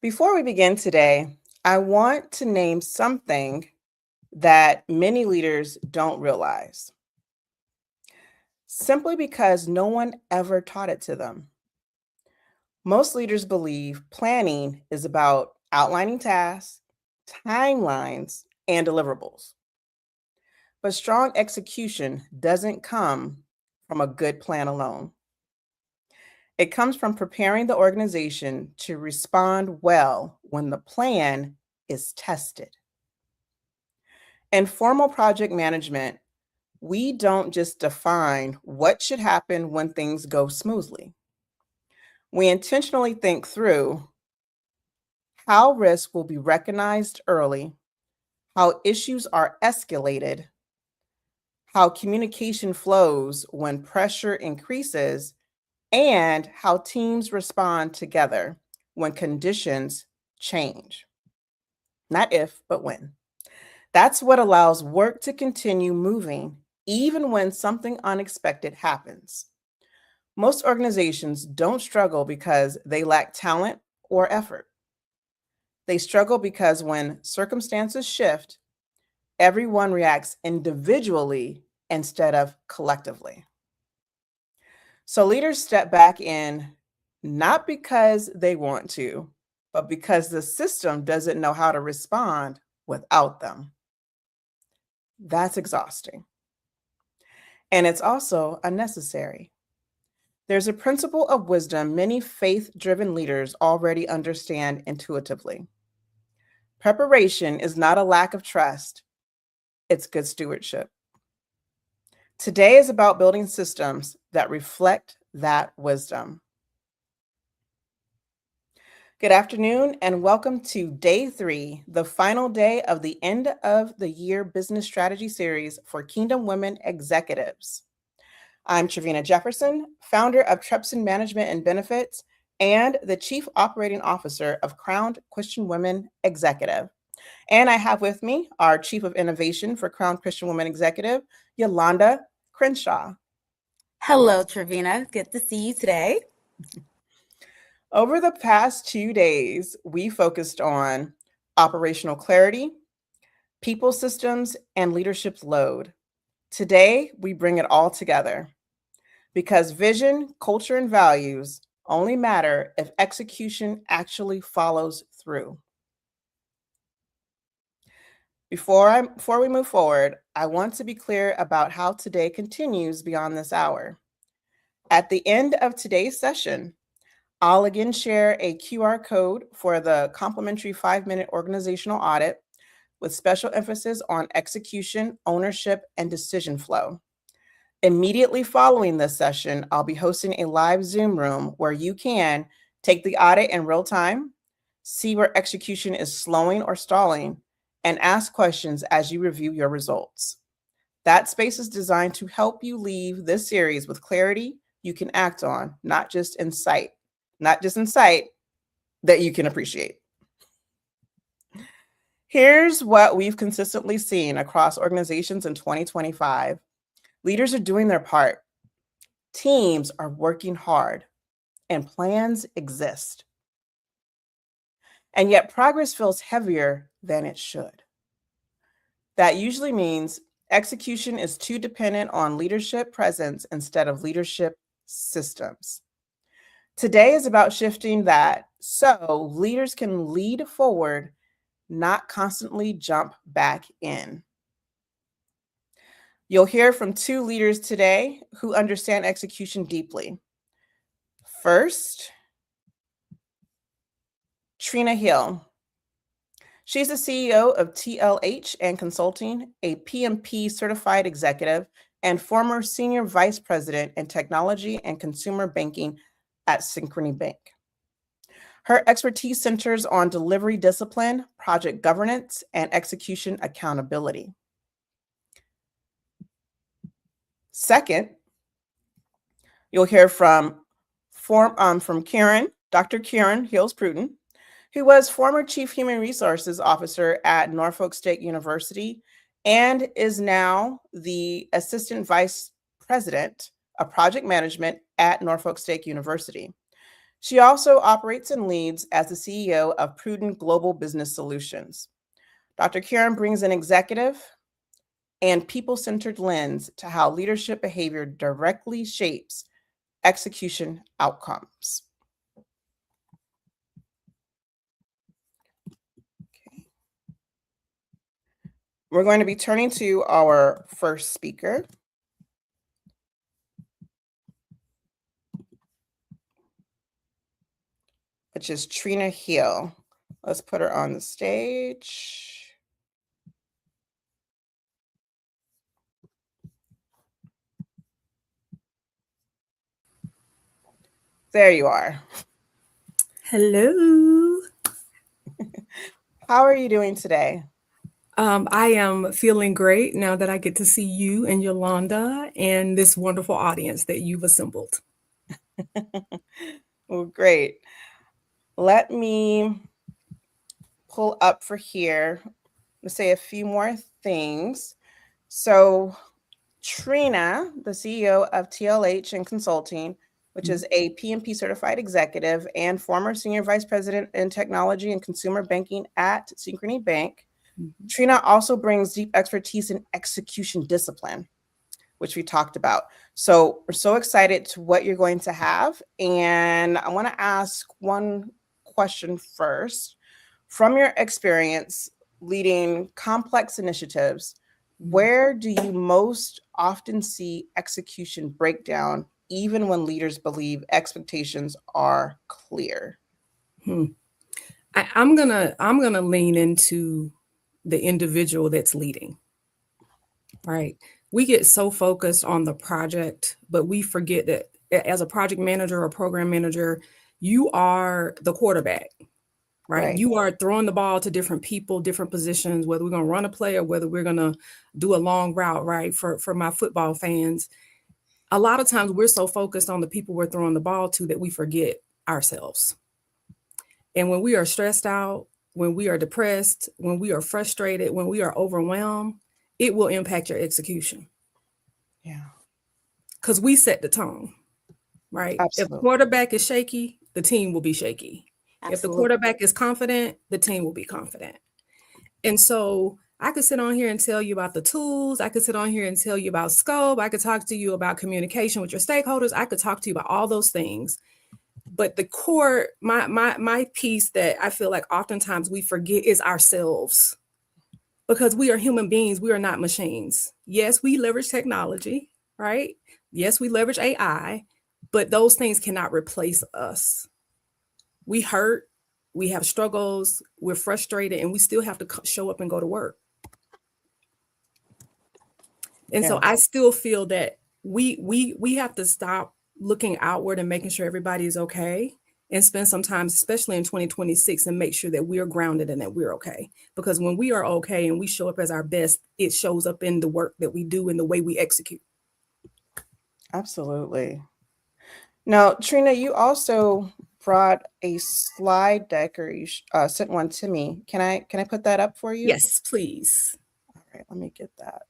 Before we begin today, I want to name something that many leaders don't realize, simply because no one ever taught it to them. Most leaders believe planning is about outlining tasks, timelines, and deliverables. But strong execution doesn't come from a good plan alone. It comes from preparing the organization to respond well when the plan is tested. In formal project management, we don't just define what should happen when things go smoothly. We intentionally think through how risk will be recognized early, how issues are escalated, how communication flows when pressure increases, and how teams respond together when conditions change. Not if, but when. That's what allows work to continue moving, even when something unexpected happens. Most organizations don't struggle because they lack talent or effort. They struggle because when circumstances shift, everyone reacts individually instead of collectively. So leaders step back in not because they want to, but because the system doesn't know how to respond without them. That's exhausting. And it's also unnecessary. There's a principle of wisdom many faith driven leaders already understand intuitively. Preparation is not a lack of trust, it's good stewardship. Today is about building systems that reflect that wisdom. Good afternoon, and welcome to day 3, the final day of the end of the year business strategy series for Kingdom Women Executives. I'm Trevina Jefferson, founder of Trepson Management and Benefits and the Chief Operating Officer of Crowned Christian Women Executive. And I have with me our Chief of Innovation for Crowned Christian Women Executive, Yolanda Crenshaw. Hello, Trevina. Good to see you today. Over the past 2 days, we focused on operational clarity, people systems, and leadership load. Today, we bring it all together because vision, culture, and values only matter if execution actually follows through. Before we move forward, I want to be clear about how today continues beyond this hour. At the end of today's session, I'll again share a QR code for the complimentary 5-minute organizational audit with special emphasis on execution, ownership, and decision flow. Immediately following this session, I'll be hosting a live Zoom room where you can take the audit in real time, see where execution is slowing or stalling, and ask questions as you review your results. That space is designed to help you leave this series with clarity you can act on, not just insight that you can appreciate. Here's what we've consistently seen across organizations in 2025. Leaders are doing their part. Teams are working hard, and plans exist. And yet progress feels heavier than it should. That usually means execution is too dependent on leadership presence instead of leadership systems. Today is about shifting that so leaders can lead forward, not constantly jump back in. You'll hear from 2 leaders today who understand execution deeply. First, Trina Hill. She's the CEO of TLH and Consulting, a PMP certified executive and former senior vice president in technology and consumer banking at Synchrony Bank. Her expertise centers on delivery discipline, project governance, and execution accountability. Second, you'll hear from Karen, Dr. Karen Hills-Pruden, who was former Chief Human Resources Officer at Norfolk State University and is now the Assistant Vice President of Project Management at Norfolk State University. She also operates and leads as the CEO of Prudent Global Business Solutions. Dr. Karen brings an executive and people-centered lens to how leadership behavior directly shapes execution outcomes. Okay. We're going to be turning to our first speaker. Which is Trina Hill. Let's put her on the stage. There you are. Hello. How are you doing today? I am feeling great now that I get to see you and Yolanda and this wonderful audience that you've assembled. Well, great. Let me pull up for here to say a few more things. So, Trina, the CEO of TLH and Consulting, which is a PMP certified executive and former senior vice president in technology and consumer banking at Synchrony Bank. Trina also brings deep expertise in execution discipline, which we talked about. So we're so excited to what you're going to have. And I want to ask one question first. From your experience leading complex initiatives, where do you most often see execution breakdown, even when leaders believe expectations are clear? I'm gonna lean into the individual that's leading. Right. We get so focused on the project, but we forget that as a project manager or program manager, you are the quarterback. Right? You are throwing the ball to different people, different positions, whether we're going to run a play or whether we're going to do a long route, right? For my football fans, a lot of times we're so focused on the people we're throwing the ball to that we forget ourselves. And when we are stressed out, when we are depressed, when we are frustrated, when we are overwhelmed, it will impact your execution. Yeah. Because we set the tone, right? Absolutely. If quarterback is shaky, the team will be shaky. Absolutely. If the quarterback is confident, the team will be confident. And so I could sit on here and tell you about the tools. I could sit on here and tell you about scope. I could talk to you about communication with your stakeholders. I could talk to you about all those things. But the core, my piece that I feel like oftentimes we forget is ourselves. Because we are human beings, we are not machines. Yes, we leverage technology, right? Yes, we leverage AI, but those things cannot replace us. We hurt, we have struggles, we're frustrated, and we still have to show up and go to work. And so I still feel that we have to stop looking outward and making sure everybody is okay, and spend some time, especially in 2026, and make sure that we are grounded and that we're okay. Because when we are okay and we show up as our best, it shows up in the work that we do and the way we execute. Absolutely. Now, Trina, you also brought a slide deck, or you sent one to me. Can I put that up for you? Yes, please. All right, let me get that.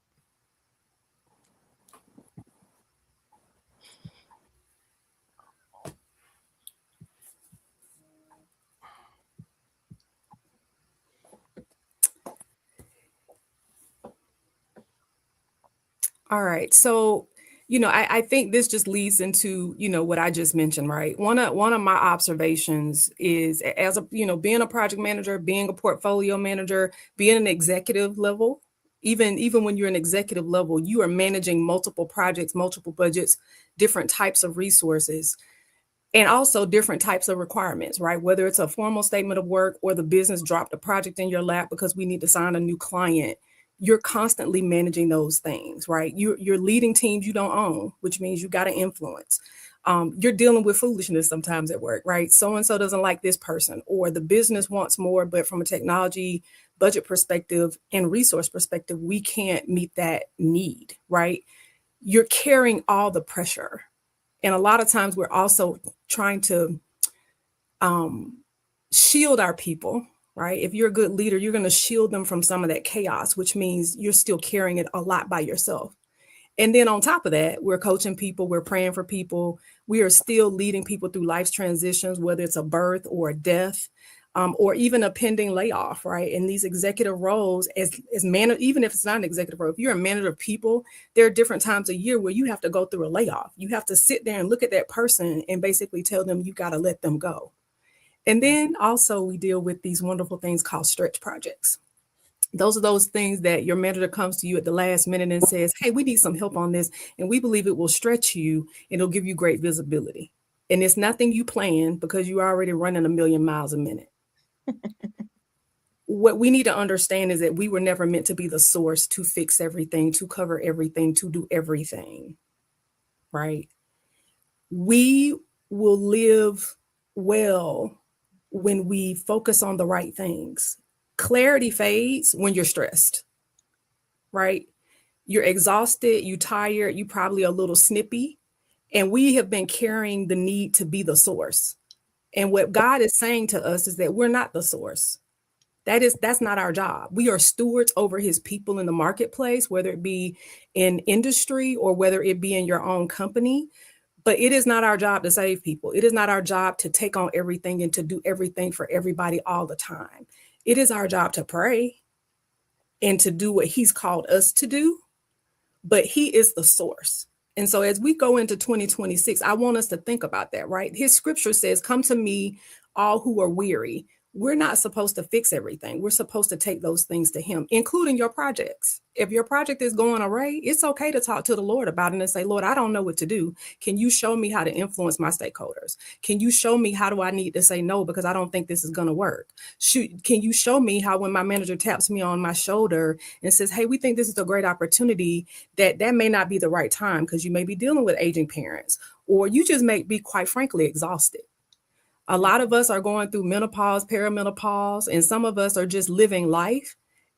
All right. So, I think this just leads into, what I just mentioned, right? One of my observations is as a, being a project manager, being a portfolio manager, being an executive level, even when you're an executive level, you are managing multiple projects, multiple budgets, different types of resources, and also different types of requirements, right? Whether it's a formal statement of work or the business dropped a project in your lap because we need to sign a new client. You're constantly managing those things, right? You're leading teams you don't own, which means you got to influence. You're dealing with foolishness sometimes at work, right? So-and-so doesn't like this person, or the business wants more, but from a technology budget perspective and resource perspective, we can't meet that need, right? You're carrying all the pressure. And a lot of times we're also trying to shield our people, right? If you're a good leader, you're going to shield them from some of that chaos, which means you're still carrying it a lot by yourself. And then on top of that, we're coaching people, we're praying for people. We are still leading people through life's transitions, whether it's a birth or a death, or even a pending layoff, right? In these executive roles, as manager, even if it's not an executive role, if you're a manager of people, there are different times a year where you have to go through a layoff. You have to sit there and look at that person and basically tell them you got to let them go. And then also we deal with these wonderful things called stretch projects. Those are those things that your manager comes to you at the last minute and says, hey, we need some help on this. And we believe it will stretch you and it'll give you great visibility. And it's nothing you plan because you're already running 1,000,000 miles a minute. What we need to understand is that we were never meant to be the source to fix everything, to cover everything, to do everything, right? We will live well when we focus on the right things. Clarity fades when you're stressed, right? You're exhausted, you're tired, you probably a little snippy. And we have been carrying the need to be the source. And what God is saying to us is that we're not the source. That's not our job. We are stewards over his people in the marketplace, whether it be in industry or whether it be in your own company. But it is not our job to save people. It is not our job to take on everything and to do everything for everybody all the time. It is our job to pray and to do what he's called us to do, but he is the source. And so as we go into 2026, I want us to think about that, right? His scripture says, come to me, all who are weary. We're not supposed to fix everything. We're supposed to take those things to him, including your projects. If your project is going awry, it's okay to talk to the Lord about it and say, Lord, I don't know what to do. Can you show me how to influence my stakeholders? Can you show me how do I need to say no because I don't think this is going to work? Can you show me how when my manager taps me on my shoulder and says, hey, we think this is a great opportunity, that may not be the right time because you may be dealing with aging parents, or you just may be, quite frankly, exhausted. A lot of us are going through menopause, perimenopause, and some of us are just living life.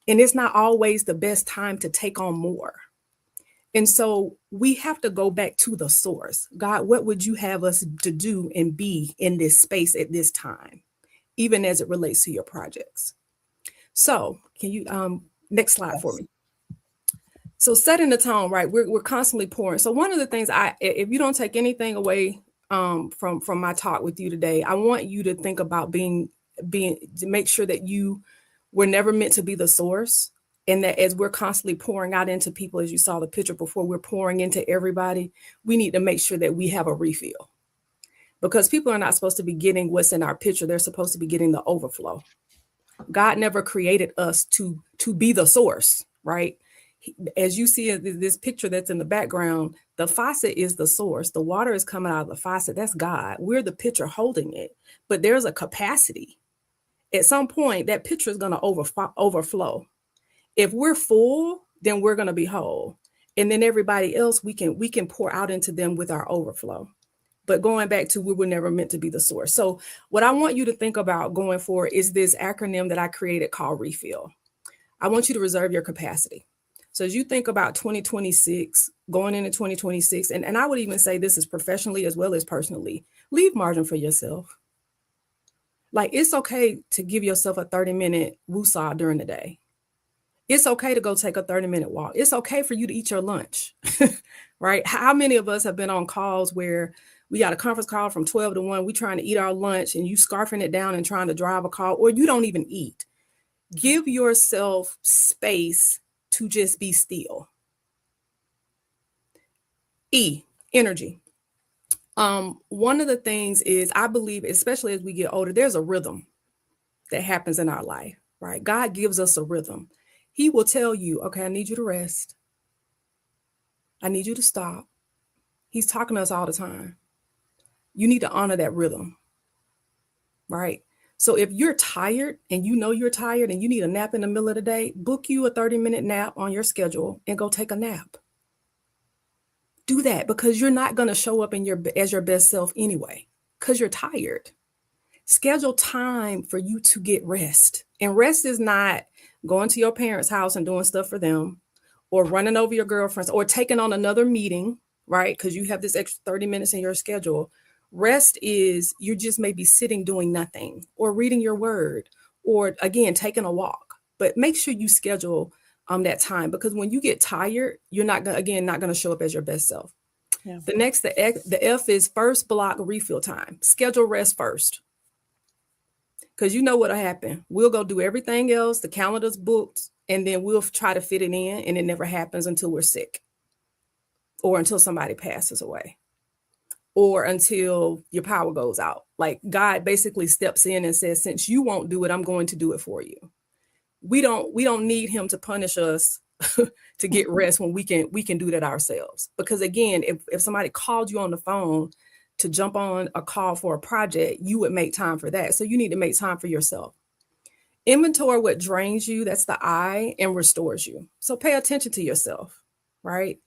And it's not always the best time to take on more. And so we have to go back to the source. God, what would you have us to do and be in this space at this time, even as it relates to your projects? So can you, next slide for me. So setting the tone, right? We're constantly pouring. So one of the things if you don't take anything away from my talk with you today, I want you to think about being to make sure that you were never meant to be the source, and that as we're constantly pouring out into people, as you saw the picture before, we're pouring into everybody. We need to make sure that we have a refill, because people are not supposed to be getting what's in our pitcher. They're supposed to be getting the overflow. God never created us to be the source, right? As you see this picture that's in the background, the faucet is the source. The water is coming out of the faucet. That's God. We're the pitcher holding it. But there's a capacity. At some point, that pitcher is going to overflow. If we're full, then we're going to be whole. And then everybody else, we can pour out into them with our overflow. But going back to, we were never meant to be the source. So what I want you to think about going forward is this acronym that I created called refill. I want you to reserve your capacity. So as you think about 2026, going into 2026, and I would even say this is professionally as well as personally, leave margin for yourself. Like, it's okay to give yourself a 30-minute woosah during the day. It's okay to go take a 30-minute walk. It's okay for you to eat your lunch, right? How many of us have been on calls where we got a conference call from 12 to 1, we trying to eat our lunch and you scarfing it down and trying to drive a call, or you don't even eat. Give yourself space to just be still. Energy. One of the things is, I believe, especially as we get older, there's a rhythm that happens in our life, right? God gives us a rhythm. He will tell you, okay, I need you to rest. I need you to stop. He's talking to us all the time. You need to honor that rhythm, right? So if you're tired and you know you're tired and you need a nap in the middle of the day, book you a 30-minute nap on your schedule and go take a nap. Do that, because you're not going to show up as your best self anyway, because you're tired. Schedule time for you to get rest. And rest is not going to your parents' house and doing stuff for them, or running over your girlfriends, or taking on another meeting, right? Because you have this extra 30 minutes in your schedule. Rest is you just maybe sitting doing nothing, or reading your word, or again, taking a walk. But make sure you schedule that time, because when you get tired, you're not gonna show up as your best self. Yeah. The F is first block refill time. Schedule rest first. Because you know what'll happen. We'll go do everything else. The calendar's booked, and then we'll try to fit it in, and it never happens until we're sick, or until somebody passes away, or until your power goes out. Like, God basically steps in and says, since you won't do it, I'm going to do it for you. We don't need him to punish us to get rest when we can do that ourselves. Because again, if somebody called you on the phone to jump on a call for a project, you would make time for that. So you need to make time for yourself. Inventory what drains you, that's the I, and restores you. So pay attention to yourself, right?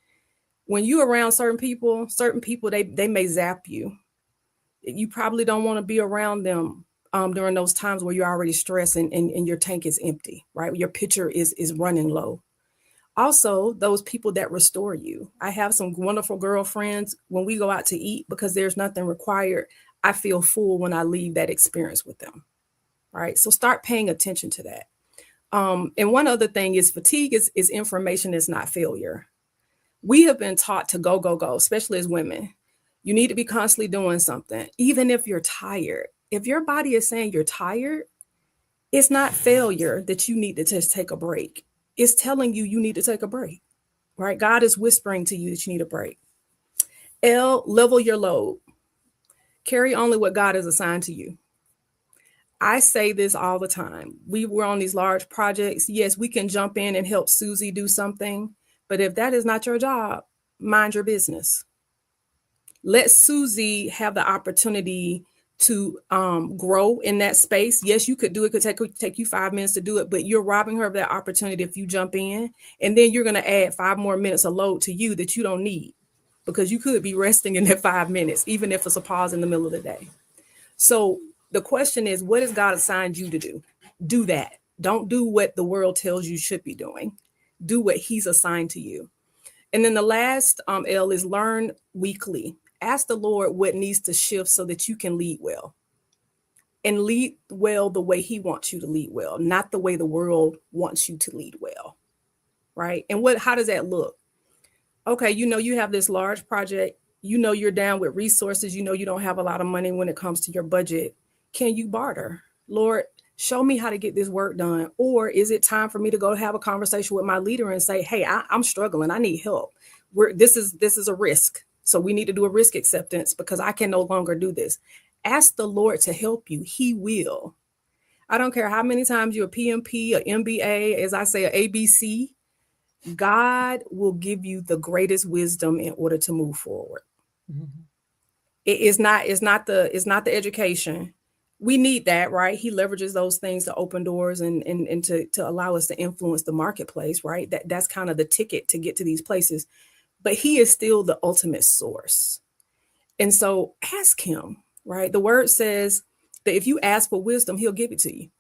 When you're around certain people, they may zap you. You probably don't want to be around them during those times where you're already stressed and your tank is empty, right? Your pitcher is running low. Also, those people that restore you. I have some wonderful girlfriends. When we go out to eat, because there's nothing required, I feel full when I leave that experience with them, right? So start paying attention to that. And one other thing is fatigue is information, is not failure. We have been taught to go, go, go, especially as women. You need to be constantly doing something, even if you're tired. If your body is saying you're tired, it's not failure that you need to just take a break. It's telling you you need to take a break, right? God is whispering to you that you need a break. L, level your load. Carry only what God has assigned to you. I say this all the time. We were on these large projects. Yes, we can jump in and help Susie do something, but if that is not your job, mind your business. Let Susie have the opportunity to grow in that space. Yes, you could do it. It could take you 5 minutes to do it, but you're robbing her of that opportunity if you jump in, and then you're going to add 5 more minutes of load to you that you don't need, because you could be resting in that 5 minutes, even if it's a pause in the middle of the day. So the question is, what has God assigned you to do? Do that. Don't do what the world tells you should be doing. Do what he's assigned to you. And then the last L is learn weekly. Ask the Lord what needs to shift so that you can lead well. And lead well the way he wants you to lead well, not the way the world wants you to lead well. Right? And how does that look? Okay, you have this large project. You're down with resources. You don't have a lot of money when it comes to your budget. Can you barter? Lord, show me how to get this work done. Or is it time for me to go have a conversation with my leader and say, hey, I'm struggling. I need help. This is a risk. So we need to do a risk acceptance because I can no longer do this. Ask the Lord to help you. He will. I don't care how many times you're a PMP, a MBA, as I say, an ABC. God will give you the greatest wisdom in order to move forward. Mm-hmm. It's not the education. We need that, right? He leverages those things to open doors and to allow us to influence the marketplace, right? That's kind of the ticket to get to these places. But he is still the ultimate source. And so ask him, right? The word says that if you ask for wisdom, he'll give it to you.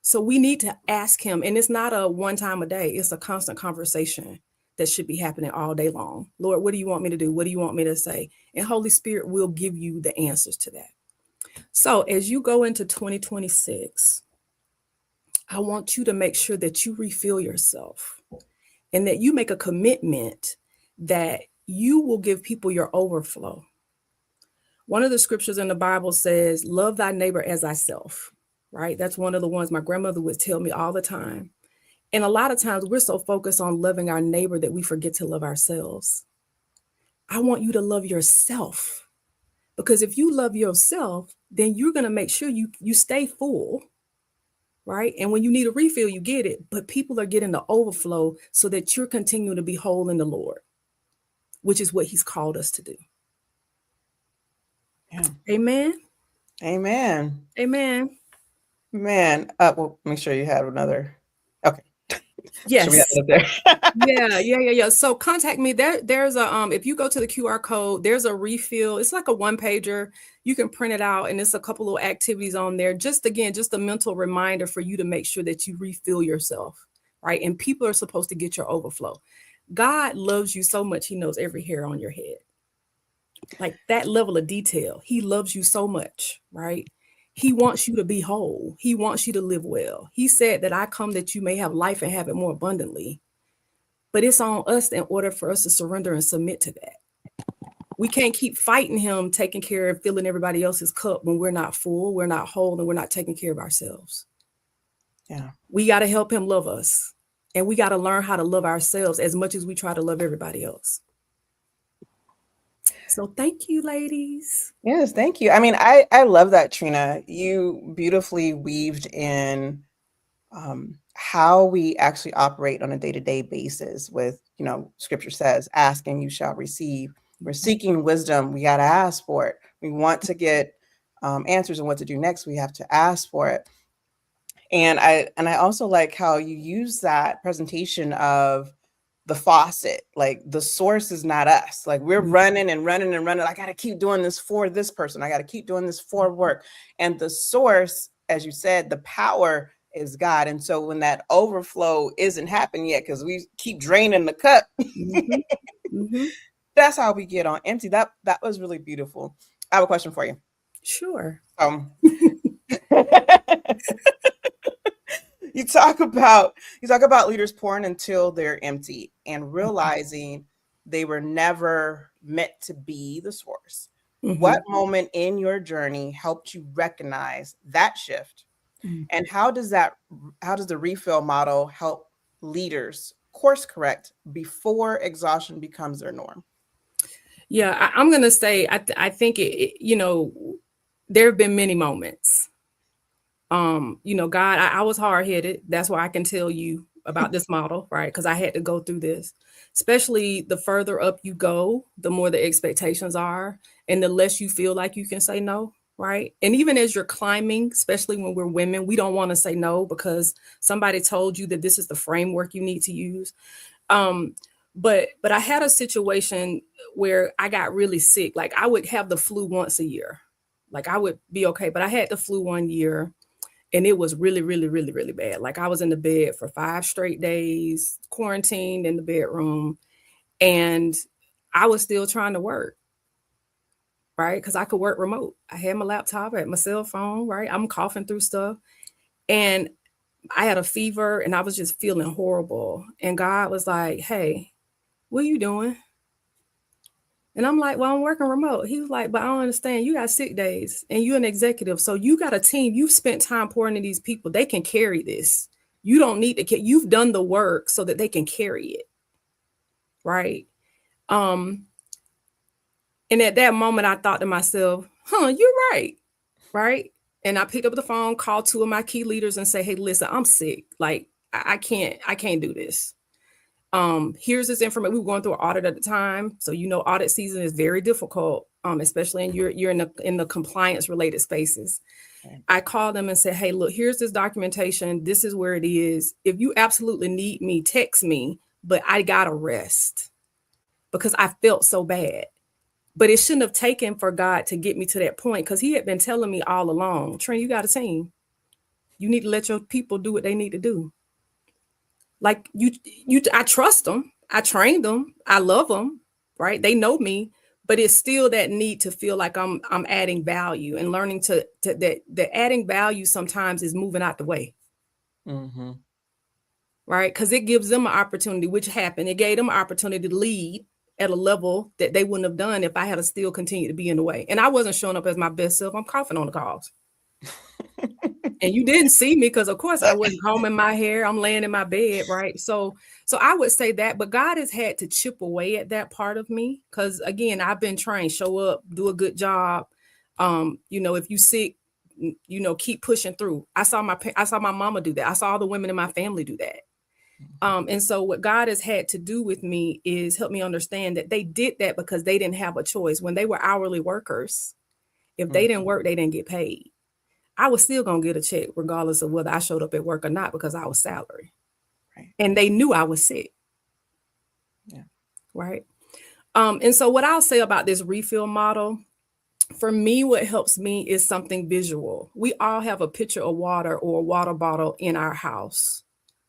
So we need to ask him. And it's not a one time a day. It's a constant conversation that should be happening all day long. Lord, what do you want me to do? What do you want me to say? And Holy Spirit will give you the answers to that. So as you go into 2026, I want you to make sure that you refill yourself and that you make a commitment that you will give people your overflow. One of the scriptures in the Bible says, love thy neighbor as thyself, right? That's one of the ones my grandmother would tell me all the time. And a lot of times we're so focused on loving our neighbor that we forget to love ourselves. I want you to love yourself, because if you love yourself, then you're going to make sure you stay full, right? And when you need a refill, you get it, but people are getting the overflow so that you're continuing to be whole in the Lord, which is what he's called us to do. Yeah. Amen. Amen. Amen. Man, well, make sure you have another. Okay. Yes. Should we have it there? Yeah. So contact me. There's a if you go to the QR code, there's a refill. It's like a one pager. You can print it out, and it's a couple of activities on there. Just a mental reminder for you to make sure that you refill yourself, right? And people are supposed to get your overflow. God loves you so much. He knows every hair on your head. Like that level of detail. He loves you so much, right? He wants you to be whole. He wants you to live well. He said that I come that you may have life and have it more abundantly. But it's on us in order for us to surrender and submit to that. We can't keep fighting him, taking care of filling everybody else's cup when we're not full, we're not whole, and we're not taking care of ourselves. Yeah. We got to help him love us. And we got to learn how to love ourselves as much as we try to love everybody else. So thank you, ladies. Yes, thank you. I mean, I love that, Trina. You beautifully weaved in how we actually operate on a day-to-day basis with, scripture says, ask and you shall receive. We're seeking wisdom. We got to ask for it. We want to get answers on what to do next. We have to ask for it. And I also like how you use that presentation of the faucet. Like the source is not us. Like we're running and running and running. I got to keep doing this for this person. I got to keep doing this for work. And the source, as you said, the power is God. And so when that overflow isn't happening yet, because we keep draining the cup, that's how we get on empty. That was really beautiful. I have a question for you. Sure. You talk about leaders pouring until they're empty and realizing they were never meant to be the source. What moment in your journey helped you recognize that shift? And how does the refill model help leaders course correct before exhaustion becomes their norm? Yeah, I'm going to say, I think there have been many moments. God, I was hard-headed. That's why I can tell you about this model, right? Because I had to go through this. Especially the further up you go, the more the expectations are, and the less you feel like you can say no, right? And even as you're climbing, especially when we're women, we don't want to say no because somebody told you that this is the framework you need to use. But I had a situation where I got really sick. Like I would have the flu once a year. Like I would be okay, but I had the flu one year. And it was really, really, really, really bad. Like I was in the bed for 5 straight days, quarantined in the bedroom. And I was still trying to work, right? Because I could work remote. I had my laptop, I had my cell phone, right? I'm coughing through stuff. And I had a fever and I was just feeling horrible. And God was like, hey, what are you doing? And I'm like, well, I'm working remote. He was like, but I don't understand. You got sick days and you're an executive. So you got a team. You've spent time pouring into these people. They can carry this. You don't need to. You've done the work so that they can carry it. Right. And at that moment, I thought to myself, you're right. Right. And I picked up the phone, called 2 of my key leaders and say, hey, listen, I'm sick. Like, I can't do this. Here's this information. We were going through an audit at the time. So, audit season is very difficult, especially you're in the compliance related spaces. Okay. I called them and said, hey, look, here's this documentation. This is where it is. If you absolutely need me, text me, but I got to rest because I felt so bad. But it shouldn't have taken for God to get me to that point because he had been telling me all along, Trent, you got a team. You need to let your people do what they need to do. Like I trust them. I trained them. I love them, right? They know me, but it's still that need to feel like I'm adding value and learning to that adding value sometimes is moving out the way. Mm-hmm. Right? Because it gives them an opportunity, which happened. It gave them an opportunity to lead at a level that they wouldn't have done if I had to still continue to be in the way. And I wasn't showing up as my best self. I'm coughing on the calls. And you didn't see me because, of course, I wasn't combing my hair. I'm laying in my bed, right? So I would say that, but God has had to chip away at that part of me because, again, I've been trained, show up, do a good job. If you sick, keep pushing through. I saw my mama do that. I saw all the women in my family do that. And so what God has had to do with me is help me understand that they did that because they didn't have a choice. When they were hourly workers, if they didn't work, they didn't get paid. I was still going to get a check regardless of whether I showed up at work or not because I was salary. Right. And they knew I was sick. Yeah. Right. And so what I'll say about this refill model, for me, what helps me is something visual. We all have a pitcher of water or a water bottle in our house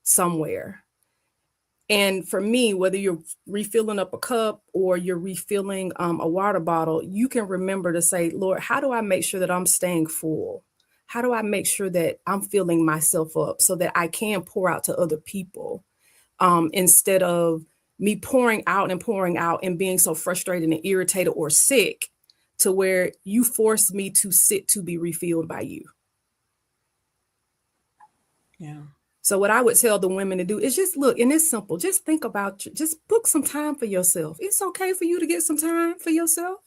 somewhere. And for me, whether you're refilling up a cup or you're refilling a water bottle, you can remember to say, Lord, how do I make sure that I'm staying full? how do I make sure that I'm filling myself up so that I can pour out to other people, instead of me pouring out and being so frustrated and irritated or sick to where you force me to sit to be refilled by you. Yeah. So what I would tell the women to do is just look, and it's simple. Just think about, just book some time for yourself. It's okay for you to get some time for yourself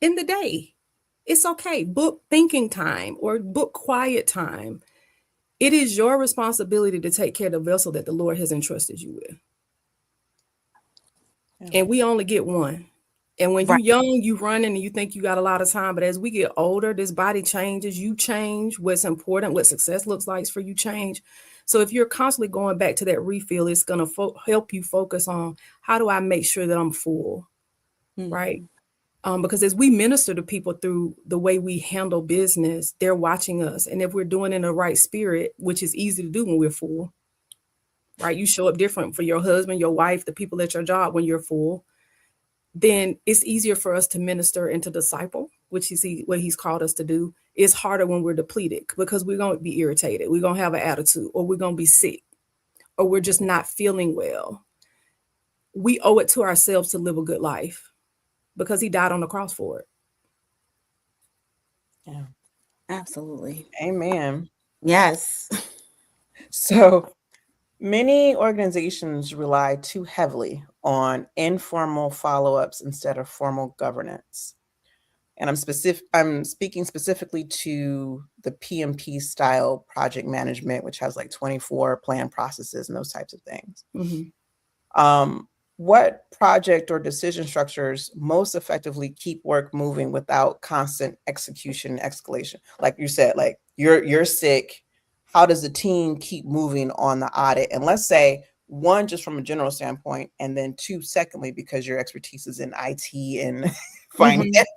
in the day. It's okay. Book thinking time or book quiet time. It is your responsibility to take care of the vessel that the Lord has entrusted you with. Yeah. And we only get one. And when you're young, you running and you think you got a lot of time. But as we get older, this body changes, you change. What's important, what success looks like for you change. So if you're constantly going back to that refill, it's going to help you focus on how do I make sure that I'm full, right? Because as we minister to people through the way we handle business, they're watching us. And if we're doing it in the right spirit, which is easy to do when we're full, right? You show up different for your husband, your wife, the people at your job when you're full, then it's easier for us to minister and to disciple, which is what he's called us to do. It's harder when we're depleted because we're going to be irritated. We're going to have an attitude, or we're going to be sick, or we're just not feeling well. We owe it to ourselves to live a good life because he died on the cross for it. Yeah. Absolutely. Amen. Yes. So many organizations rely too heavily on informal follow-ups instead of formal governance. And I'm speaking specifically to the PMP style project management, which has like 24 plan processes and those types of things. What project or decision structures most effectively keep work moving without constant execution escalation? Like you said, like you're sick. How does the team keep moving on the audit? And let's say one, just from a general standpoint, and then two, secondly, because your expertise is in IT and finance,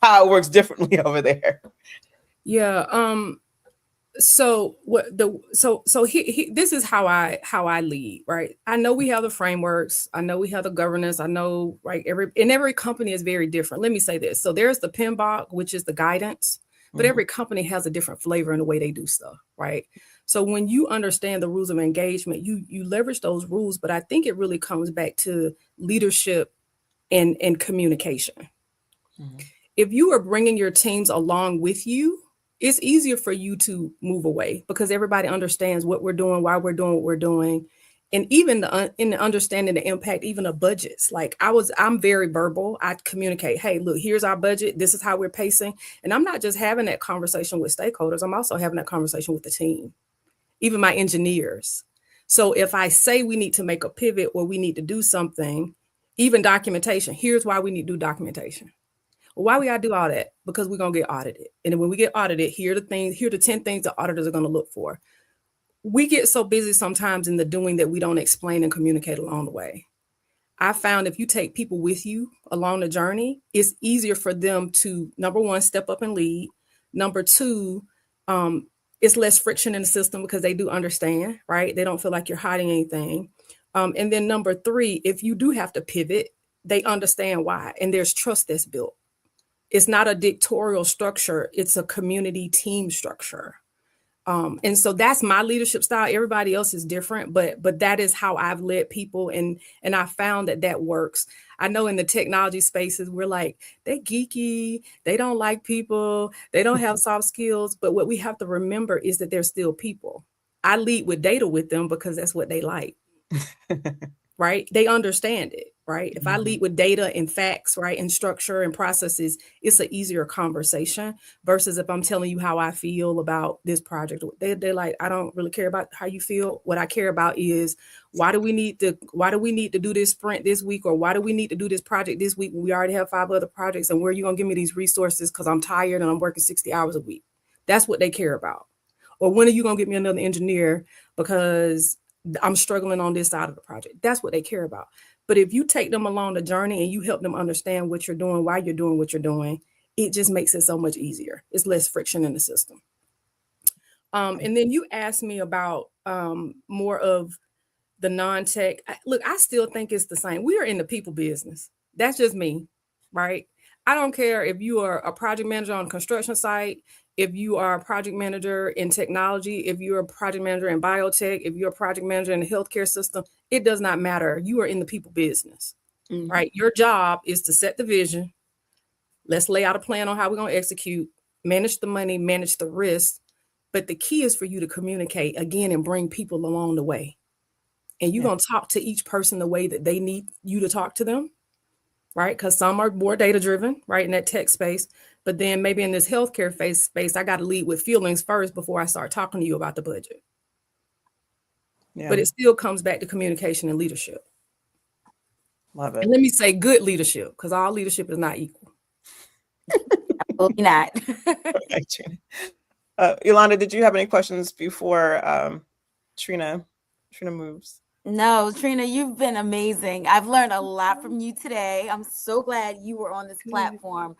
how it works differently over there. Yeah. So this is how I lead, right? I know we have the frameworks, I know we have the governance, I know, right, every company is very different. Let me say this. So there's the PMBOK, which is the guidance, but every company has a different flavor in the way they do stuff, right? So when you understand the rules of engagement, you leverage those rules, but I think it really comes back to leadership and communication. If you are bringing your teams along with you, it's easier for you to move away because everybody understands what we're doing, why we're doing what we're doing. And even in the understanding the impact, even of budgets. Like I'm very verbal. I communicate, hey, look, here's our budget. This is how we're pacing. And I'm not just having that conversation with stakeholders. I'm also having that conversation with the team, even my engineers. So if I say we need to make a pivot or we need to do something, even documentation, here's why we need to do documentation. Well, why we gotta do all that? Because we're gonna get audited. And then when we get audited, here are the 10 things the auditors are gonna look for. We get so busy sometimes in the doing that we don't explain and communicate along the way. I found if you take people with you along the journey, it's easier for them to, number one, step up and lead. Number two, it's less friction in the system because they do understand, right? They don't feel like you're hiding anything. And then number three, if you do have to pivot, they understand why, and there's trust that's built. It's not a dictatorial structure, it's a community team structure. And so that's my leadership style. Everybody else is different, but that is how I've led people, and I found that works. I know in the technology spaces, we're like, they're geeky, they don't like people, they don't have soft skills. But what we have to remember is that they're still people. I lead with data with them because that's what they like. Right? They understand it, right? If I lead with data and facts, right, and structure and processes, it's an easier conversation versus if I'm telling you how I feel about this project. They're like, I don't really care about how you feel. What I care about is why do we need to do this sprint this week, or why do we need to do this project this week when we already have 5 other projects, and where are you gonna give me these resources because I'm tired and I'm working 60 hours a week? That's what they care about. Or when are you gonna get me another engineer because I'm struggling on this side of the project? That's what they care about. But if you take them along the journey and you help them understand what you're doing, why you're doing what you're doing, it just makes it so much easier. It's less friction in the system. And then you asked me about more of the non-tech. Look, I still think it's the same. We are in the people business. That's just me, right? I don't care if you are a project manager on a construction site, if you are a project manager in technology, if you're a project manager in biotech, if you're a project manager in the healthcare system, it does not matter. You are in the people business, right? Your job is to set the vision. Let's lay out a plan on how we're going to execute, manage the money, manage the risk. But the key is for you to communicate again and bring people along the way. And you're going to talk to each person the way that they need you to talk to them, right? Because some are more data driven, right, in that tech space. But then maybe in this healthcare space, I got to lead with feelings first before I start talking to you about the budget. Yeah. But it still comes back to communication and leadership. Love it. And let me say good leadership, because all leadership is not equal. Absolutely not. Yolanda, did you have any questions before Trina moves? No, Trina, you've been amazing. I've learned a lot from you today. I'm so glad you were on this platform.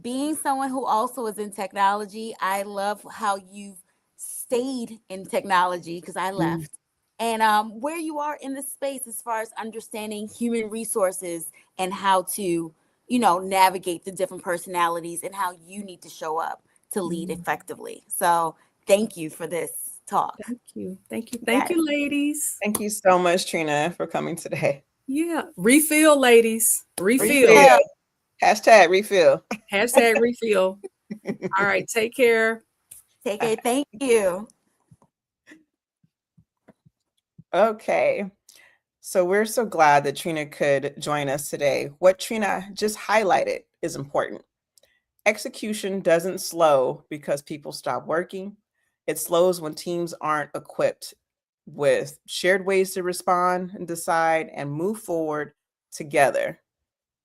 Being someone who also is in technology, I love how you've stayed in technology because I left. And where you are in the space as far as understanding human resources and how to, navigate the different personalities and how you need to show up to lead effectively. So thank you for this talk. Thank you. Thank you, ladies. Thank you so much, Trina, for coming today. Yeah. Refill, ladies. Refill. Hashtag refill. Hashtag refill. All right. Take care. Take care. Thank you. Okay. So we're so glad that Trina could join us today. What Trina just highlighted is important. Execution doesn't slow because people stop working. It slows when teams aren't equipped with shared ways to respond and decide and move forward together.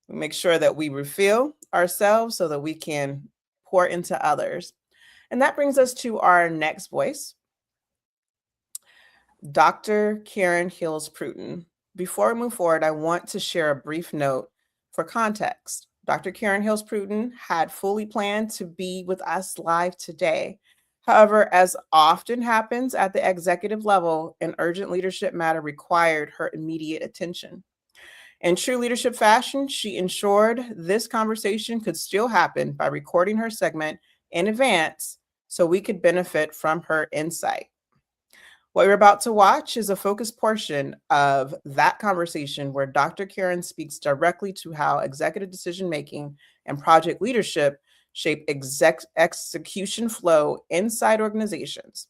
We make sure that we refill ourselves so that we can pour into others. And that brings us to our next voice, Dr. Karen Hills-Pruton. Before we move forward, I want to share a brief note for context. Dr. Karen Hills-Pruton had fully planned to be with us live today. However, as often happens at the executive level, an urgent leadership matter required her immediate attention. In true leadership fashion, she ensured this conversation could still happen by recording her segment in advance so we could benefit from her insight. What you're about to watch is a focused portion of that conversation where Dr. Karen speaks directly to how executive decision-making and project leadership shape execution flow inside organizations.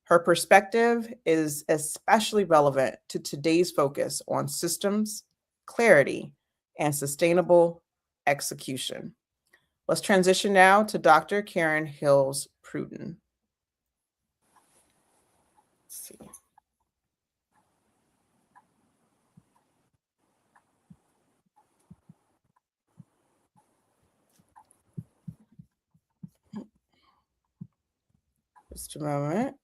Her perspective is especially relevant to today's focus on systems, clarity, and sustainable execution. Let's transition now to Dr. Karen Hills-Pruton. Let's see. Just a moment.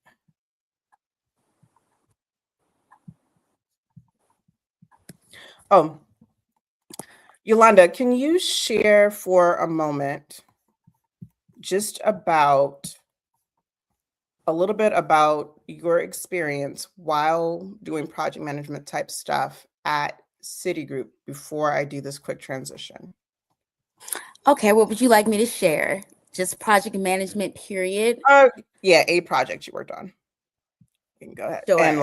Oh, Yolanda, can you share for a moment just about a little bit about your experience while doing project management type stuff at Citigroup before I do this quick transition? Okay, what would you like me to share? Just project management, period? Yeah, a project you worked on. You can go ahead. Sure. And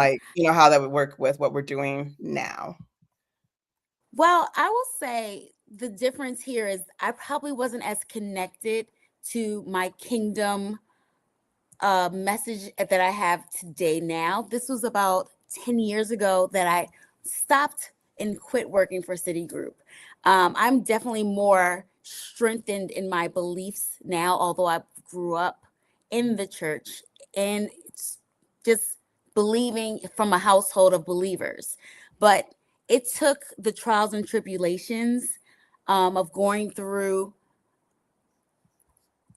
how that would work with what we're doing now. Well, I will say the difference here is I probably wasn't as connected to my kingdom message that I have today now. This was about 10 years ago that I stopped and quit working for Citigroup. I'm definitely more strengthened in my beliefs now, although I grew up in the church and just believing from a household of believers. But it took the trials and tribulations of going through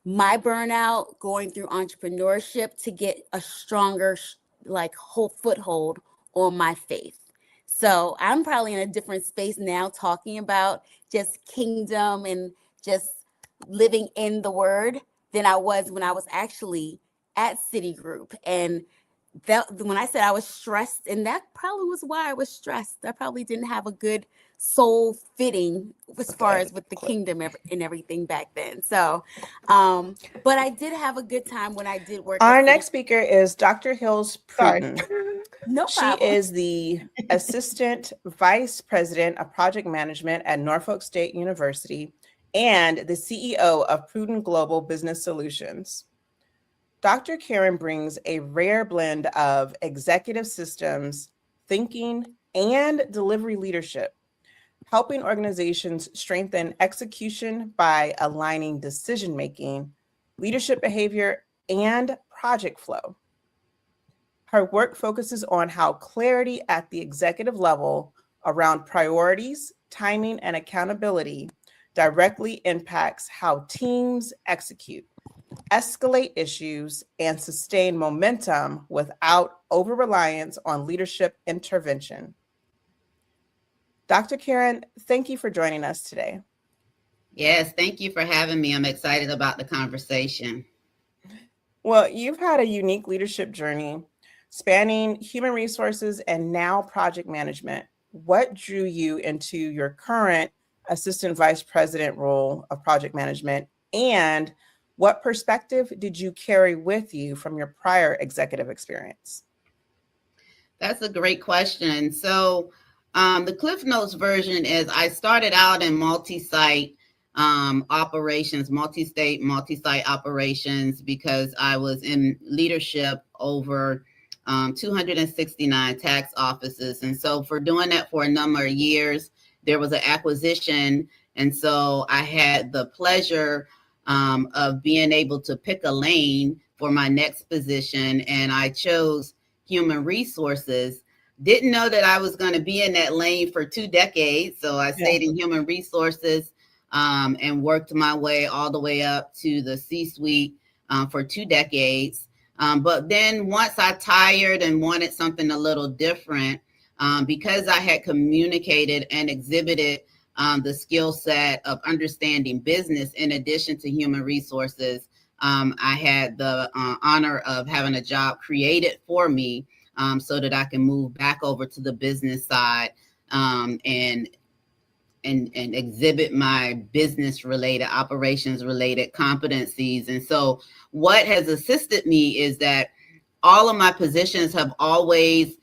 my burnout, going through entrepreneurship to get a stronger whole foothold on my faith. So I'm probably in a different space now talking about just kingdom and just living in the word than I was when I was actually at Citigroup. And that when I said I was stressed, and that probably was why I was stressed. I probably didn't have a good soul fitting as far as with the kingdom and everything back then. So, but I did have a good time when I did work. Our next speaker is Dr. Hills Sorry. Pruden. No She problem. is the Assistant Vice President of Project Management at Norfolk State University and the CEO of Pruden Global Business Solutions. Dr. Karen brings a rare blend of executive systems, thinking, and delivery leadership, helping organizations strengthen execution by aligning decision-making, leadership behavior, and project flow. Her work focuses on how clarity at the executive level around priorities, timing, and accountability directly impacts how teams execute, escalate issues, and sustain momentum without over-reliance on leadership intervention. Dr. Karen, thank you for joining us today. Yes, thank you for having me. I'm excited about the conversation. Well, you've had a unique leadership journey spanning human resources and now project management. What drew you into your current assistant vice president role of project management, and what perspective did you carry with you from your prior executive experience? That's a great question. So the Cliff Notes version is I started out in multi-site operations, multi-state, multi-site operations, because I was in leadership over 269 tax offices. And so for doing that for a number of years, there was an acquisition. And so I had the pleasure of being able to pick a lane for my next position. And I chose human resources. Didn't know that I was going to be in that lane for 2 decades. So I stayed in human resources and worked my way all the way up to the C-suite for 2 decades. But then once I tired and wanted something a little different, because I had communicated and exhibited the skill set of understanding business in addition to human resources, I had the honor of having a job created for me so that I can move back over to the business side and exhibit my business related, operations related competencies. And so what has assisted me is that all of my positions have always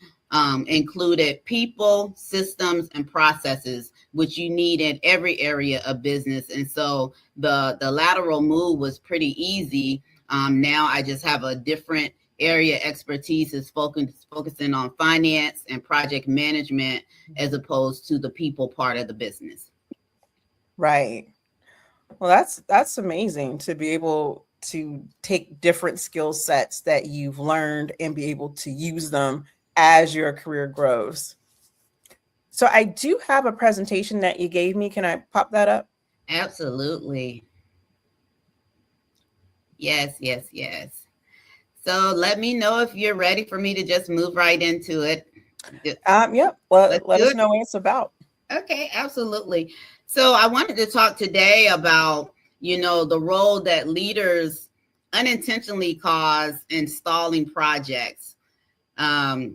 included people, systems, and processes, which you need in every area of business. And so the lateral move was pretty easy. Now I just have a different area expertise is focusing on finance and project management as opposed to the people part of the business. Right. Well, that's amazing to be able to take different skill sets that you've learned and be able to use them as your career grows. So I do have a presentation that you gave me. Can I pop that up? Absolutely. Yes. So let me know if you're ready for me to just move right into it. Yep. Well, let us know what it's about. Okay, absolutely. So I wanted to talk today about, the role that leaders unintentionally cause in stalling projects. A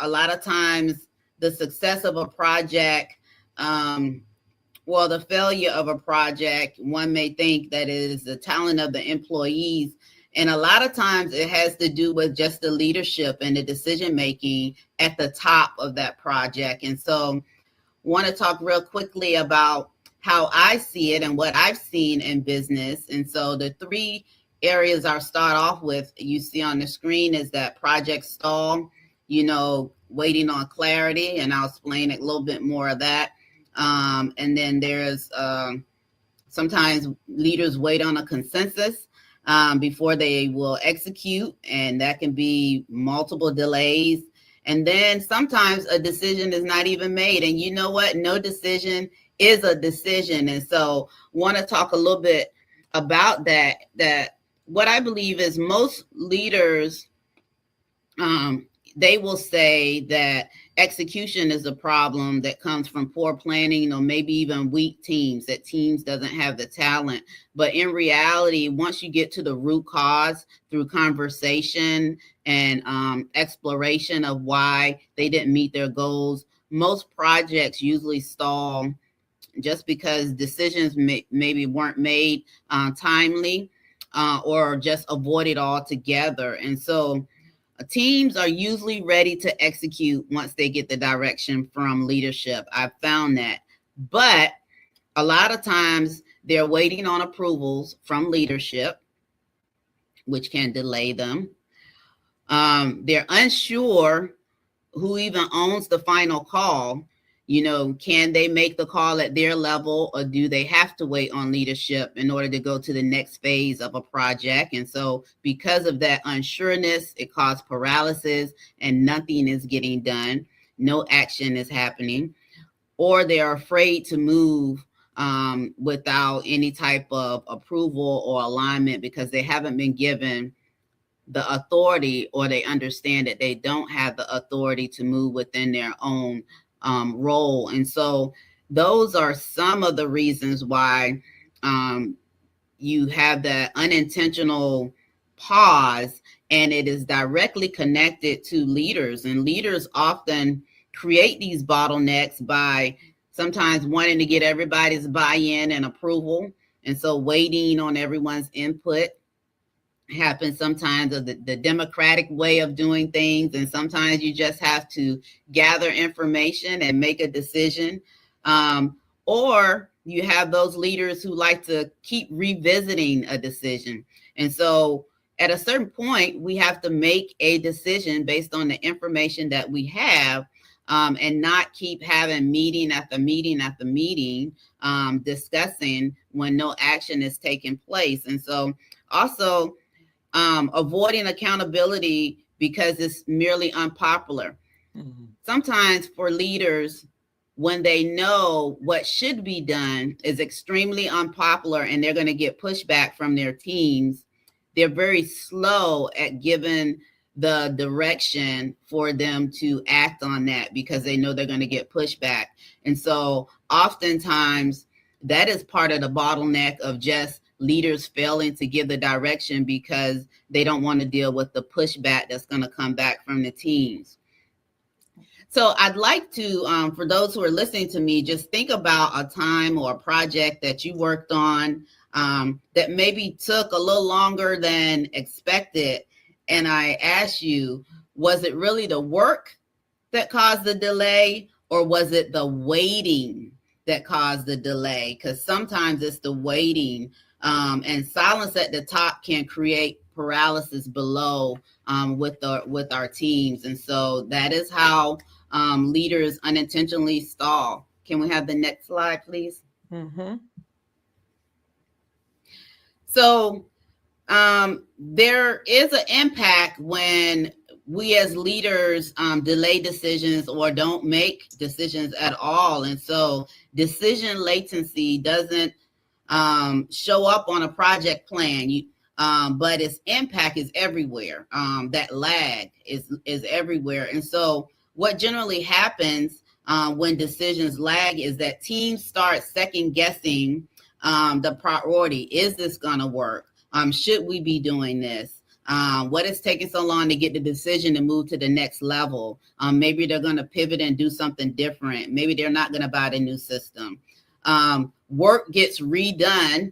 lot of times the success of a project, the failure of a project, one may think that it is the talent of the employees. And a lot of times it has to do with just the leadership and the decision-making at the top of that project. And so want to talk real quickly about how I see it and what I've seen in business. And so the 3 areas I'll start off with, you see on the screen, is that project stall, waiting on clarity, and I'll explain a little bit more of that. And then there's sometimes leaders wait on a consensus before they will execute, and that can be multiple delays. And then sometimes a decision is not even made. And you know what? No decision is a decision. And so want to talk a little bit about that what I believe is most leaders, they will say that execution is a problem that comes from poor planning or maybe even weak teams, that teams doesn't have the talent. But in reality, once you get to the root cause through conversation and exploration of why they didn't meet their goals, most projects usually stall just because decisions maybe weren't made timely or just avoided altogether. And so teams are usually ready to execute once they get the direction from leadership. I've found that. But a lot of times they're waiting on approvals from leadership, which can delay them. They're unsure who even owns the final call. Can they make the call at their level, or do they have to wait on leadership in order to go to the next phase of a project? And so because of that unsureness, it caused paralysis and nothing is getting done. No action is happening, or they're afraid to move without any type of approval or alignment because they haven't been given the authority, or they understand that they don't have the authority to move within their own role. And so those are some of the reasons why you have that unintentional pause, and it is directly connected to leaders. And leaders often create these bottlenecks by sometimes wanting to get everybody's buy-in and approval. And so waiting on everyone's input happens sometimes of the democratic way of doing things, and sometimes you just have to gather information and make a decision, or you have those leaders who like to keep revisiting a decision. And so at a certain point we have to make a decision based on the information that we have, and not keep having meeting after meeting after meeting discussing when no action is taking place. And so also avoiding accountability because it's merely unpopular. Mm-hmm. Sometimes for leaders, when they know what should be done is extremely unpopular and they're going to get pushback from their teams, they're very slow at giving the direction for them to act on that because they know they're going to get pushback. And so oftentimes that is part of the bottleneck of just leaders failing to give the direction because they don't want to deal with the pushback that's going to come back from the teams. So I'd like to, for those who are listening to me, just think about a time or a project that you worked on that maybe took a little longer than expected. And I ask you, was it really the work that caused the delay, or was it the waiting that caused the delay? Because sometimes it's the waiting. And silence at the top can create paralysis below with our teams. And so that is how leaders unintentionally stall. Can we have the next slide, please? Mm-hmm. So there is an impact when we as leaders delay decisions or don't make decisions at all. And so decision latency doesn't show up on a project plan, but its impact is everywhere. That lag is everywhere. And so what generally happens when decisions lag is that teams start second guessing the priority. Is this gonna work? Should we be doing this? What is taking so long to get the decision to move to the next level? Maybe they're gonna pivot and do something different. Maybe they're not gonna buy the new system. Work gets redone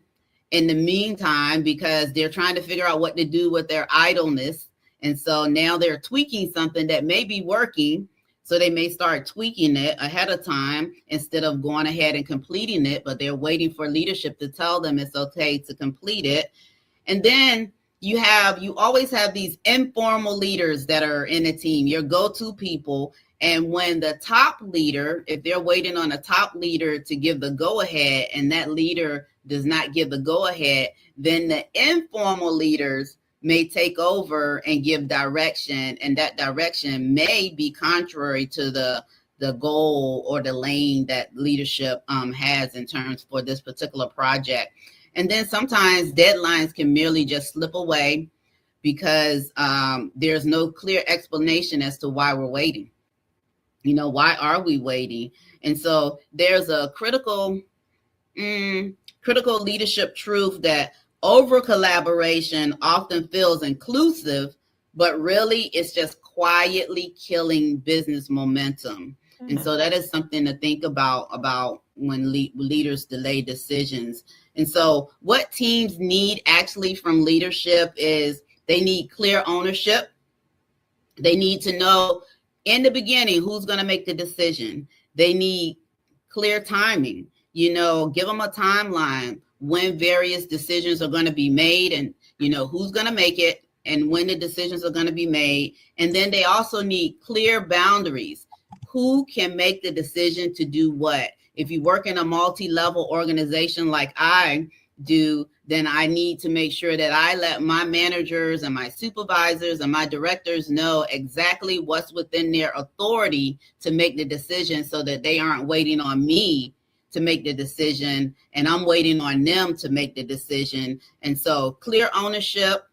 in the meantime because they're trying to figure out what to do with their idleness. And so now they're tweaking something that may be working. So they may start tweaking it ahead of time instead of going ahead and completing it, but they're waiting for leadership to tell them it's okay to complete it. And then you always have these informal leaders that are in a team, your go-to people. And when the top leader, if they're waiting on a top leader to give the go-ahead and that leader does not give the go-ahead, then the informal leaders may take over and give direction. And that direction may be contrary to the goal or the lane that leadership has in terms for this particular project. And then sometimes deadlines can merely just slip away because there's no clear explanation as to why we're waiting. You know, why are we waiting? And so there's a critical leadership truth that over collaboration often feels inclusive, but really it's just quietly killing business momentum. And so that is something to think about when leaders delay decisions. And so what teams need actually from leadership is they need clear ownership. They need to know in the beginning who's going to make the decision. They need clear timing. You know, give them a timeline when various decisions are going to be made, and you know who's going to make it and when the decisions are going to be made. And then they also need clear boundaries. Who can make the decision to do what? If you work in a multi-level organization like I do, then I need to make sure that I let my managers and my supervisors and my directors know exactly what's within their authority to make the decision, so that they aren't waiting on me to make the decision and I'm waiting on them to make the decision. And so clear ownership,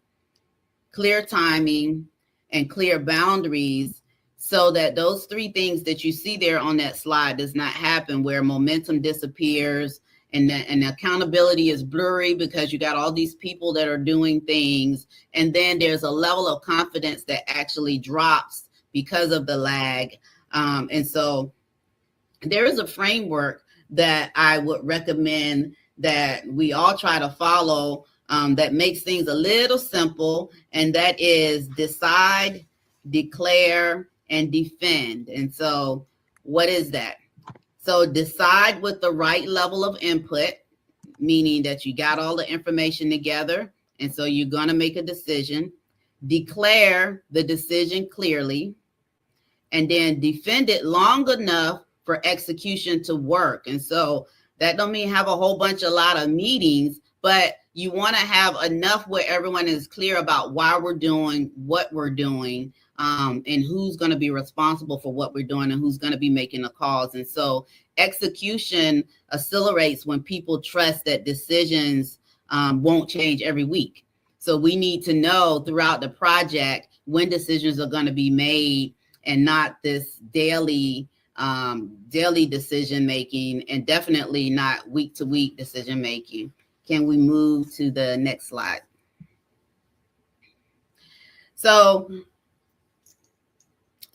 clear timing, and clear boundaries, so that those three things that you see there on that slide does not happen, where momentum disappears and accountability is blurry because you got all these people that are doing things. And then there's a level of confidence that actually drops because of the lag. And so there is a framework that I would recommend that we all try to follow, that makes things a little simple, and that is decide, declare, and defend. And so what is that? So decide with the right level of input, meaning that you got all the information together, and so you're going to make a decision. Declare the decision clearly, and then defend it long enough for execution to work. And so that don't mean have a whole lot of meetings, but you want to have enough where everyone is clear about why we're doing what we're doing, and who's going to be responsible for what we're doing and who's going to be making the calls. And so execution accelerates when people trust that decisions won't change every week. So we need to know throughout the project when decisions are going to be made, and not this daily decision making, and definitely not week to week decision making. Can we move to the next slide? So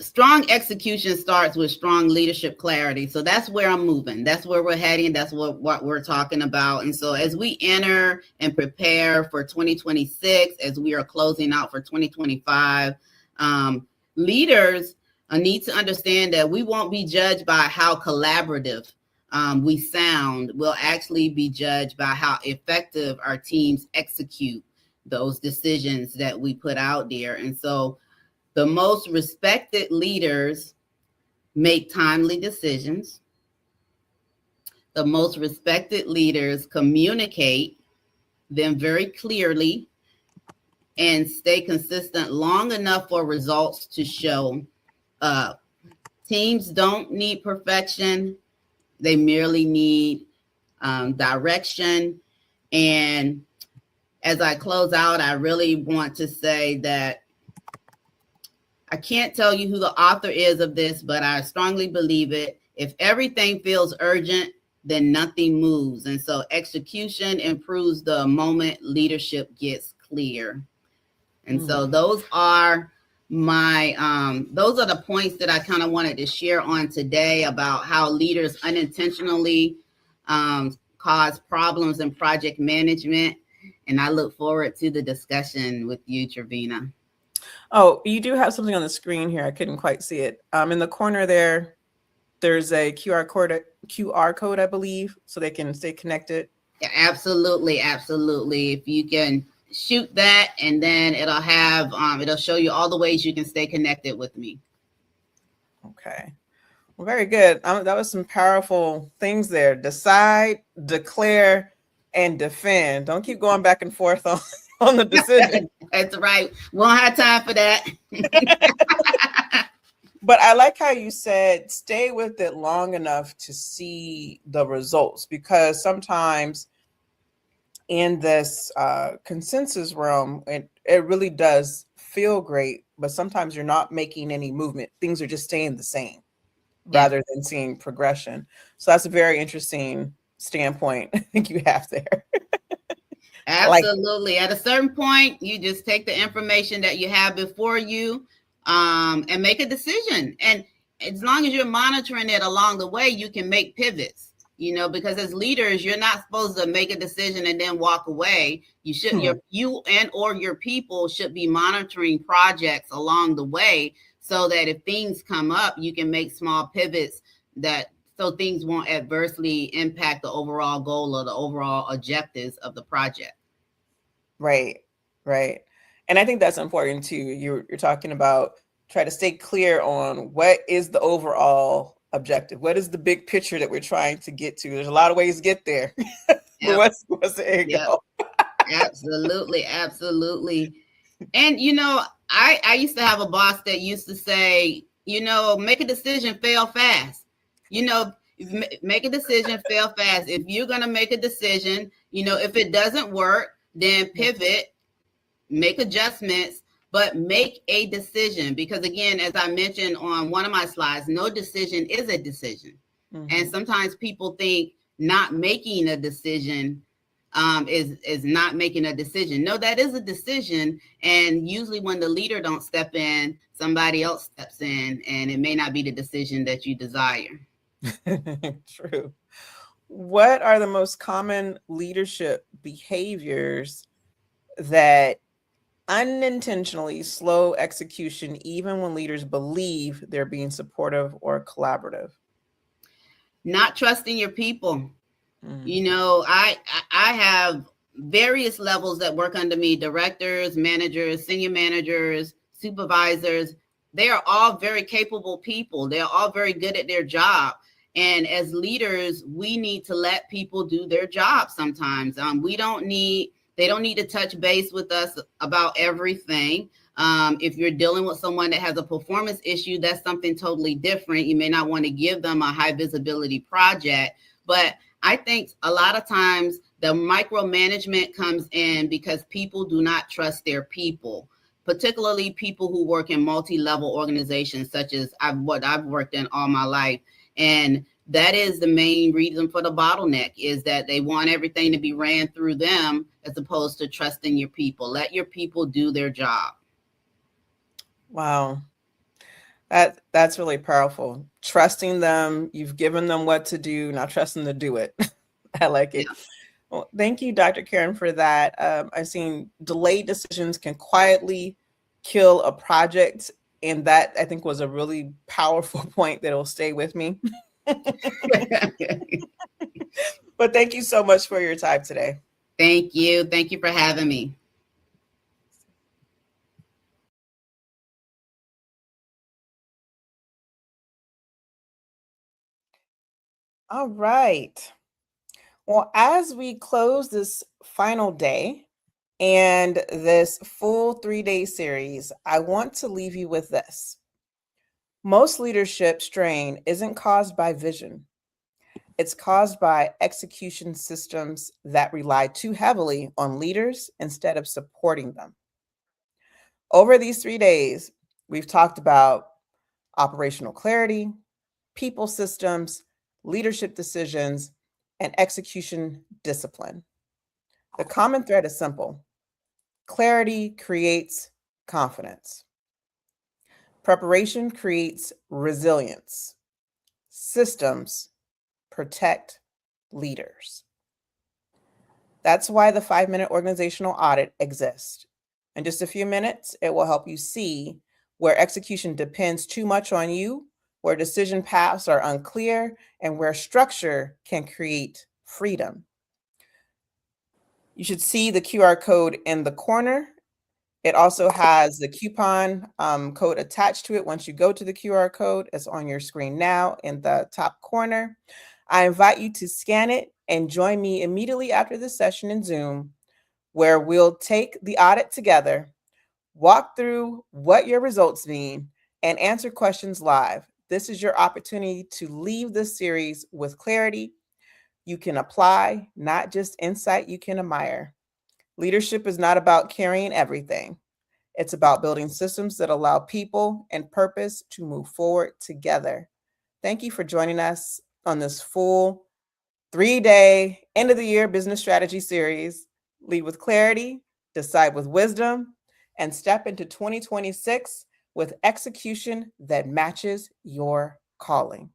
strong execution starts with strong leadership clarity. So that's where I'm moving. That's where we're heading. That's what we're talking about. And so as we enter and prepare for 2026, as we are closing out for 2025, leaders need to understand that we won't be judged by how collaborative we sound. We'll actually be judged by how effective our teams execute those decisions that we put out there. And so the most respected leaders make timely decisions. The most respected leaders communicate them very clearly and stay consistent long enough for results to show up. Teams don't need perfection. They merely need direction. And as I close out, I really want to say that I can't tell you who the author is of this, but I strongly believe it. If everything feels urgent, then nothing moves. And so execution improves the moment leadership gets clear. And so those are the points that I kind of wanted to share on today about how leaders unintentionally cause problems in project management. And I look forward to the discussion with you, Trevina. Oh, you do have something on the screen here. I couldn't quite see it. In the corner there, there's a QR code, I believe, so they can stay connected. Yeah, absolutely. If you can shoot that, and then it'll have it'll show you all the ways you can stay connected with me. Okay. Well, very good. That was some powerful things there. Decide, declare, and defend. Don't keep going back and forth on the decision. That's right. We won't have time for that. But I like how you said stay with it long enough to see the results, because sometimes in this consensus realm, it really does feel great, but sometimes you're not making any movement. Things are just staying the same rather than seeing progression. So that's a very interesting standpoint I think you have there. Absolutely. At a certain point, you just take the information that you have before you and make a decision. And as long as you're monitoring it along the way, you can make pivots. Because as leaders, you're not supposed to make a decision and then walk away. You and or your people should be monitoring projects along the way, so that if things come up, you can make small pivots so things won't adversely impact the overall goal or the overall objectives of the project. Right. And I think that's important too. You're talking about try to stay clear on what is the overall objective. What is the big picture that we're trying to get to? There's a lot of ways to get there. Yep. What's the end goal? Absolutely. And I used to have a boss that used to say, make a decision, fail fast. Make a decision, fail fast. If you're going to make a decision, if it doesn't work, then pivot, make adjustments, but make a decision. Because again, as I mentioned on one of my slides, no decision is a decision. And sometimes people think not making a decision is not making a decision. No, that is a decision. And usually when the leader don't step in, somebody else steps in, and it may not be the decision that you desire. True. What are the most common leadership behaviors that unintentionally slow execution, even when leaders believe they're being supportive or collaborative? Not trusting your people. I have various levels that work under me: directors, managers, senior managers, supervisors. They are all very capable people. They're all very good at their job. And as leaders, we need to let people do their job sometimes. They don't need to touch base with us about everything. If you're dealing with someone that has a performance issue, that's something totally different. You may not want to give them a high visibility project, but I think a lot of times the micromanagement comes in because people do not trust their people, particularly people who work in multi-level organizations, such as what I've worked in all my life. And that is the main reason for the bottleneck, is that they want everything to be ran through them as opposed to trusting your people. Let your people do their job. Wow. That's really powerful. Trusting them, you've given them what to do, now trust them to do it. I like it. Yeah. Well, thank you, Dr. Karen, for that. I've seen delayed decisions can quietly kill a project, and that I think was a really powerful point that will stay with me. But thank you so much for your time today. Thank you. Thank you for having me. All right. Well, as we close this final day and this full 3-day series, I want to leave you with this. Most leadership strain isn't caused by vision. It's caused by execution systems that rely too heavily on leaders instead of supporting them. Over these 3 days, we've talked about operational clarity, people systems, leadership decisions, and execution discipline. The common thread is simple. Clarity creates confidence. Preparation creates resilience. Systems protect leaders. That's why the 5-minute organizational audit exists. In just a few minutes, it will help you see where execution depends too much on you, where decision paths are unclear, and where structure can create freedom. You should see the QR code in the corner. It also has the coupon code attached to it. Once you go to the QR code, it's on your screen now in the top corner. I invite you to scan it and join me immediately after this session in Zoom, where we'll take the audit together, walk through what your results mean, and answer questions live. This is your opportunity to leave this series with clarity, you can apply, not just insight you can admire. Leadership is not about carrying everything. It's about building systems that allow people and purpose to move forward together. Thank you for joining us on this full 3-day end of the year business strategy series. Lead with clarity, decide with wisdom, and step into 2026 with execution that matches your calling.